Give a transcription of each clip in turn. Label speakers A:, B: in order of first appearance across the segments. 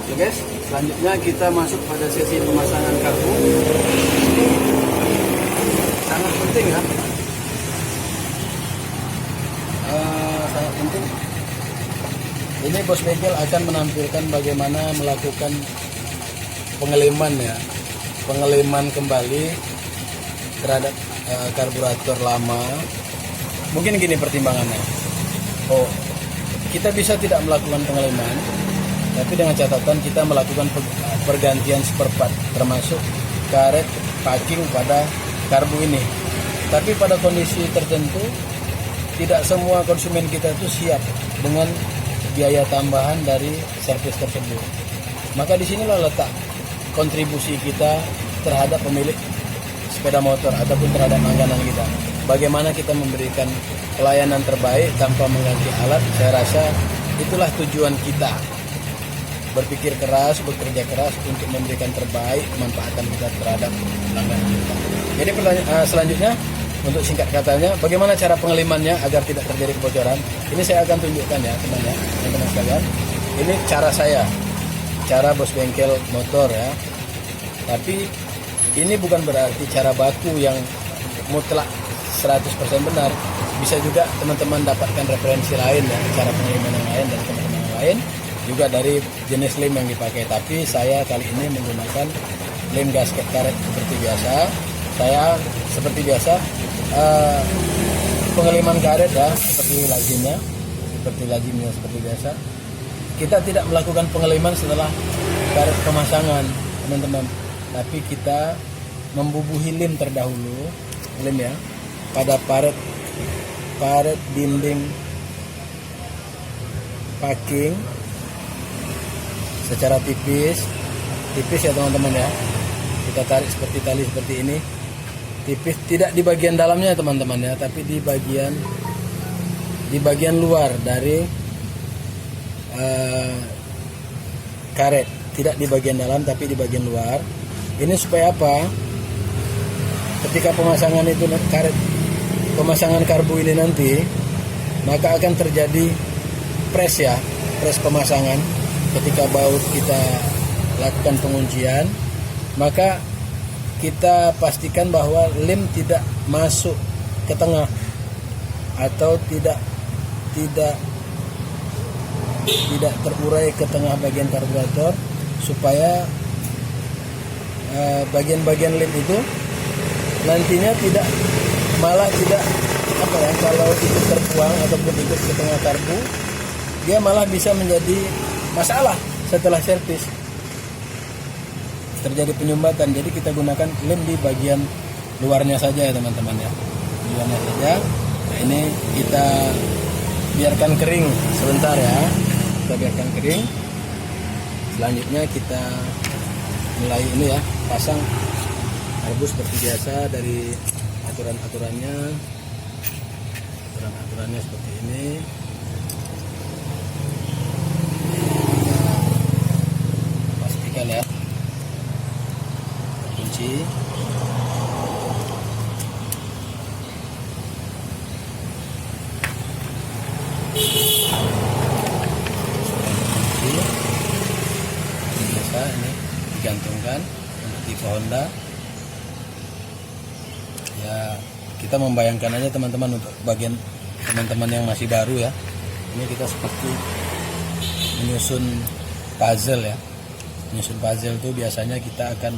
A: Oke guys, selanjutnya kita masuk pada sesi pemasangan karbu. Ini sangat penting ya. Sangat penting. Ini bos bengkel akan menampilkan bagaimana melakukan pengeleman ya, pengeleman kembali terhadap karburator lama. Mungkin gini pertimbangannya. Oh, kita bisa tidak melakukan pengeleman, tapi dengan catatan kita melakukan pergantian spare part, termasuk karet packing pada karbu ini. Tapi pada kondisi tertentu, tidak semua konsumen kita itu siap dengan biaya tambahan dari servis tersebut. Maka disinilah letak kontribusi kita terhadap pemilik sepeda motor ataupun terhadap langganan kita. Bagaimana kita memberikan pelayanan terbaik tanpa mengganti alat. Saya rasa itulah tujuan kita. Berpikir keras, bekerja keras untuk memberikan terbaik kemanfaatan kita terhadap langganan kita. Jadi pertanyaan selanjutnya, untuk singkat katanya, bagaimana cara pengelimannya agar tidak terjadi kebocoran? Ini saya akan tunjukkan ya teman-teman sekalian. Ini cara saya, cara bos bengkel motor ya. Tapi ini bukan berarti cara baku yang mutlak 100% benar. Bisa juga teman-teman dapatkan referensi lain ya, cara pengeliman yang lain dari teman-teman yang lain, juga dari jenis lem yang dipakai. Tapi saya kali ini menggunakan lem gasket karet seperti biasa. Saya seperti biasa pengeliman karet ya, seperti lazimnya seperti biasa. Kita tidak melakukan pengeliman setelah karet pemasangan teman-teman, tapi kita membubuhi lem terdahulu, lem ya, pada paret dinding packing secara tipis ya teman-teman ya. Kita tarik seperti tali seperti ini, tipis, tidak di bagian dalamnya teman-teman ya, tapi di bagian luar dari karet, tidak di bagian dalam tapi di bagian luar. Ini supaya apa? Ketika pemasangan itu pemasangan karbu ini nanti, maka akan terjadi press ya, press pemasangan. Ketika baut kita lakukan penguncian, maka kita pastikan bahwa lem tidak masuk ke tengah atau tidak terurai ke tengah bagian karburator, supaya bagian-bagian lem itu nantinya tidak kalau itu terbuang ataupun ikut ke tengah karbu, dia malah bisa menjadi masalah setelah servis, terjadi penyumbatan. Jadi kita gunakan lem di bagian luarnya saja ya teman-teman ya, luarnya saja. Nah, ini kita biarkan kering sebentar ya, kita biarkan kering. Selanjutnya kita mulai ini ya, pasang karbu seperti biasa. Dari aturannya seperti ini. Pastikan ya, kunci. Biasa ini digantungkan untuk tipe Honda. Ya, kita membayangkan aja teman-teman, untuk bagian teman-teman yang masih baru ya, ini kita seperti menyusun puzzle ya. Menyusun puzzle itu biasanya kita akan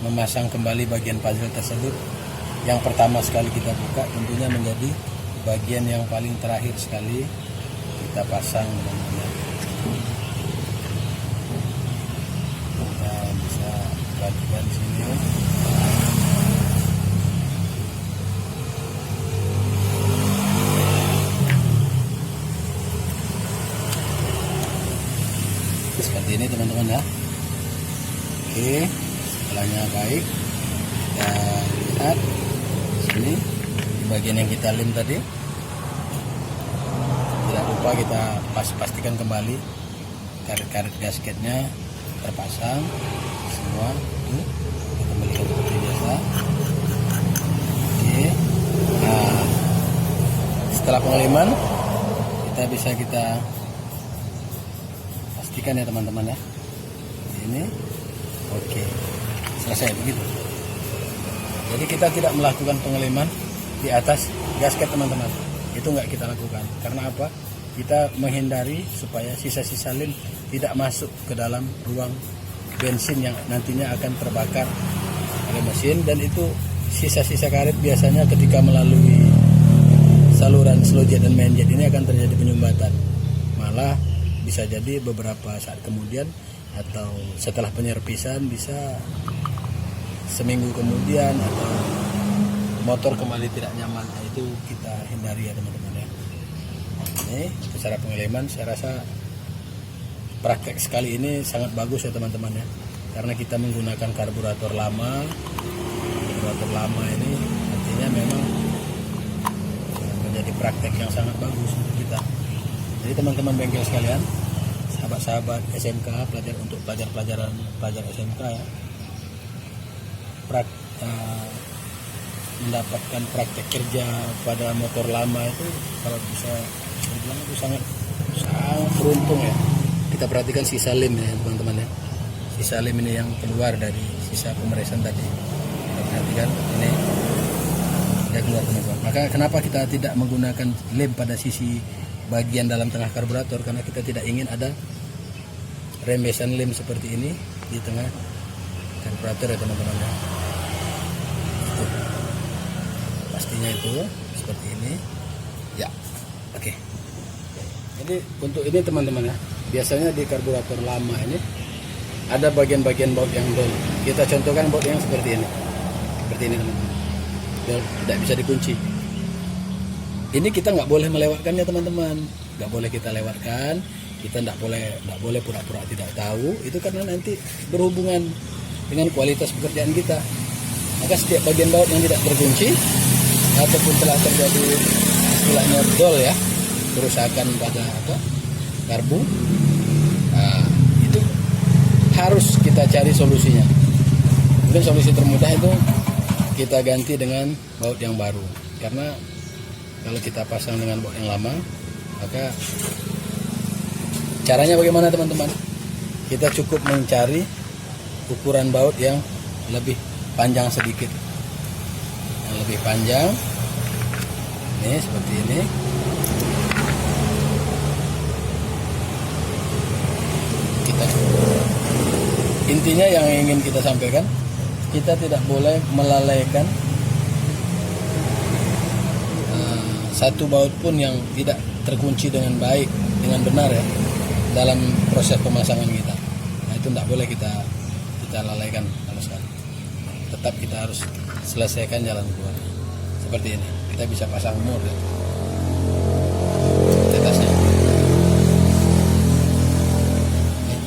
A: memasang kembali bagian puzzle tersebut. Yang pertama sekali kita buka tentunya menjadi bagian yang paling terakhir sekali kita pasang teman-teman. Kita bisa perhatikan di sini. Seperti ini teman-teman ya. Oke, setelahnya baik, kita lihat sini di bagian yang kita lem tadi. Tidak lupa kita pastikan kembali karet-karet gasketnya terpasang semua. Tuh, kita kembalikan seperti biasa. Oke, nah setelah pengeleman kita pastikan ya teman-teman ya, ini. Oke, selesai begitu. Jadi kita tidak melakukan pengeleman di atas gasket teman-teman. Itu nggak kita lakukan. Karena apa? Kita menghindari supaya sisa-sisa lem tidak masuk ke dalam ruang bensin yang nantinya akan terbakar oleh mesin. Dan itu sisa-sisa karet biasanya ketika melalui saluran slow jet dan main jet ini akan terjadi penyumbatan. Malah bisa jadi beberapa saat kemudian atau setelah penyerpisan bisa seminggu kemudian atau motor kembali tidak nyaman. Nah, itu kita hindari ya teman-teman ya. Ini cara pengeleman saya rasa praktek sekali ini sangat bagus ya teman-teman ya, karena kita menggunakan karburator lama. Karburator lama ini artinya memang menjadi praktek yang sangat bagus untuk kita. Jadi teman-teman bengkel sekalian, sahabat-sahabat SMK, pelajar SMK ya, mendapatkan praktek kerja pada motor lama itu kalau bisa dibilang itu sangat beruntung ya. Kita perhatikan sisa lem ya teman-teman ya, sisa lem ini yang keluar dari sisa pemeriksaan tadi. Kita perhatikan ini dia keluar teman-teman. Maka kenapa kita tidak menggunakan lem pada sisi bagian dalam tengah karburator? Karena kita tidak ingin ada rembesan lem seperti ini di tengah karburator ya teman-teman ya. Pastinya itu seperti ini ya. Oke. Jadi untuk ini teman-teman ya, biasanya di karburator lama ini ada bagian-bagian baut yang dol. Kita contohkan baut yang seperti ini teman-teman, dol tidak bisa dikunci. Ini kita nggak boleh melewatkannya teman-teman, nggak boleh kita lewatkan. Kita nggak boleh pura-pura tidak tahu. Itu karena nanti berhubungan dengan kualitas pekerjaan kita. Maka setiap bagian baut yang tidak terkunci ataupun telah terjadi istilahnya dol ya, kerusakan pada karbu, nah, itu harus kita cari solusinya. Mungkin solusi termudah itu kita ganti dengan baut yang baru. Karena kalau kita pasang dengan baut yang lama, maka caranya bagaimana teman-teman? Kita cukup mencari ukuran baut yang lebih panjang sedikit, yang lebih panjang. Ini seperti ini. Intinya yang ingin kita sampaikan, kita tidak boleh melalaikan satu baut pun yang tidak terkunci dengan baik, dengan benar ya, dalam proses pemasangan kita. Nah itu tidak boleh kita lalaikan sama sekali. Tetap kita harus selesaikan jalan keluar. Seperti ini, kita bisa pasang mur ya. Tetasnya.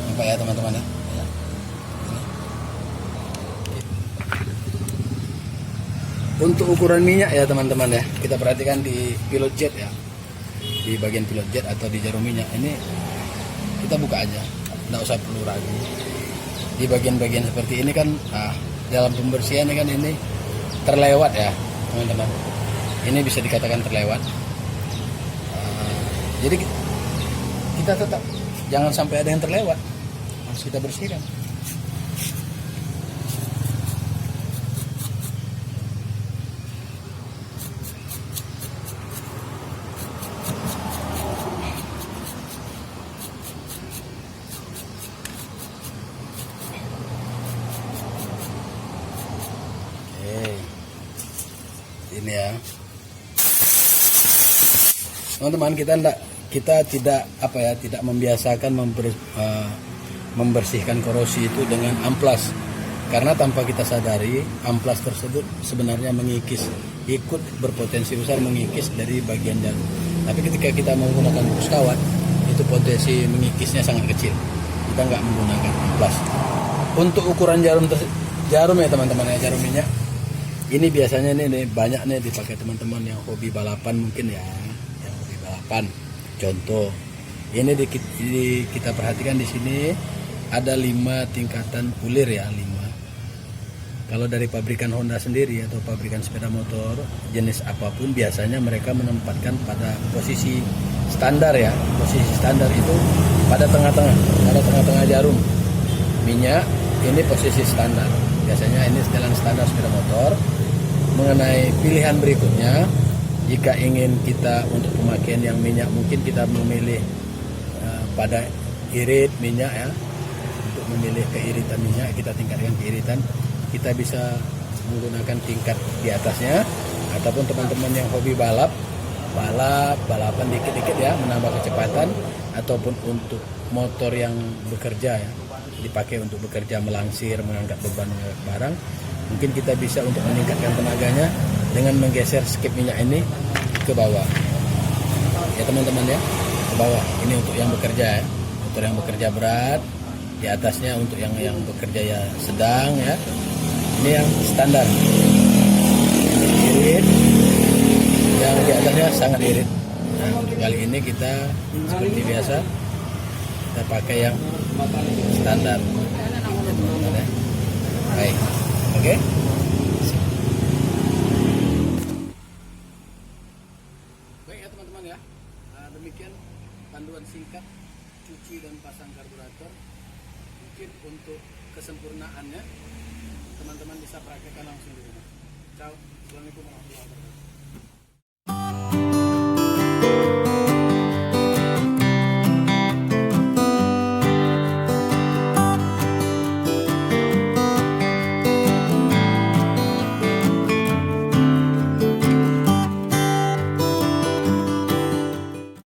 A: Nampak ya teman-teman ya. Untuk ukuran minyak ya teman-teman ya, kita perhatikan di pilot jet ya, di bagian pilot jet atau di jarum minyak ini kita buka aja, nggak usah perlu ragu. Di bagian-bagian seperti ini kan, dalam pembersihan ini kan ini terlewat ya teman-teman. Ini bisa dikatakan terlewat. Jadi kita tetap jangan sampai ada yang terlewat, harus kita bersihkan. Ini ya teman-teman, kita tidak membiasakan membersihkan korosi itu dengan amplas, karena tanpa kita sadari amplas tersebut sebenarnya ikut berpotensi besar mengikis dari bagian jarum. Tapi ketika kita menggunakan bungkus kawat, itu potensi mengikisnya sangat kecil. Kita nggak menggunakan amplas. Untuk ukuran jarum ya teman-teman ya, jarum minyak ini biasanya nih banyak nih dipakai teman-teman yang hobi balapan mungkin ya, yang hobi balapan. Contoh, ini kita perhatikan di sini ada 5 tingkatan ulir ya, 5. Kalau dari pabrikan Honda sendiri atau pabrikan sepeda motor jenis apapun, biasanya mereka menempatkan pada posisi standar ya. Posisi standar itu pada tengah-tengah jarum. minyak ini posisi standar. Biasanya ini setelan standar sepeda motor. Mengenai pilihan berikutnya, jika ingin kita untuk pemakaian yang minyak, mungkin kita memilih pada irit minyak ya. Untuk memilih keiritan minyak, kita tingkatkan keiritan, kita bisa menggunakan tingkat di atasnya. Ataupun teman-teman yang hobi balapan dikit-dikit ya, menambah kecepatan, ataupun untuk motor yang bekerja ya, dipakai untuk bekerja, melangsir, mengangkat beban barang, mungkin kita bisa untuk meningkatkan tenaganya dengan menggeser skip minyak ini ke bawah ya teman-teman ya, ke bawah. Ini untuk yang bekerja ya, motor yang bekerja berat, di atasnya untuk yang bekerja ya sedang ya. Ini yang standar irit, yang di atasnya sangat irit. Nah, untuk kali ini kita seperti biasa kita pakai yang standar ya, teman-teman ya. Baik, oke. Baik ya teman-teman ya. Demikian panduan singkat cuci dan pasang karburator. Mungkin untuk kesempurnaannya teman-teman bisa praktekkan langsung di rumah. Ciao, assalamualaikum warahmatullahi wabarakatuh.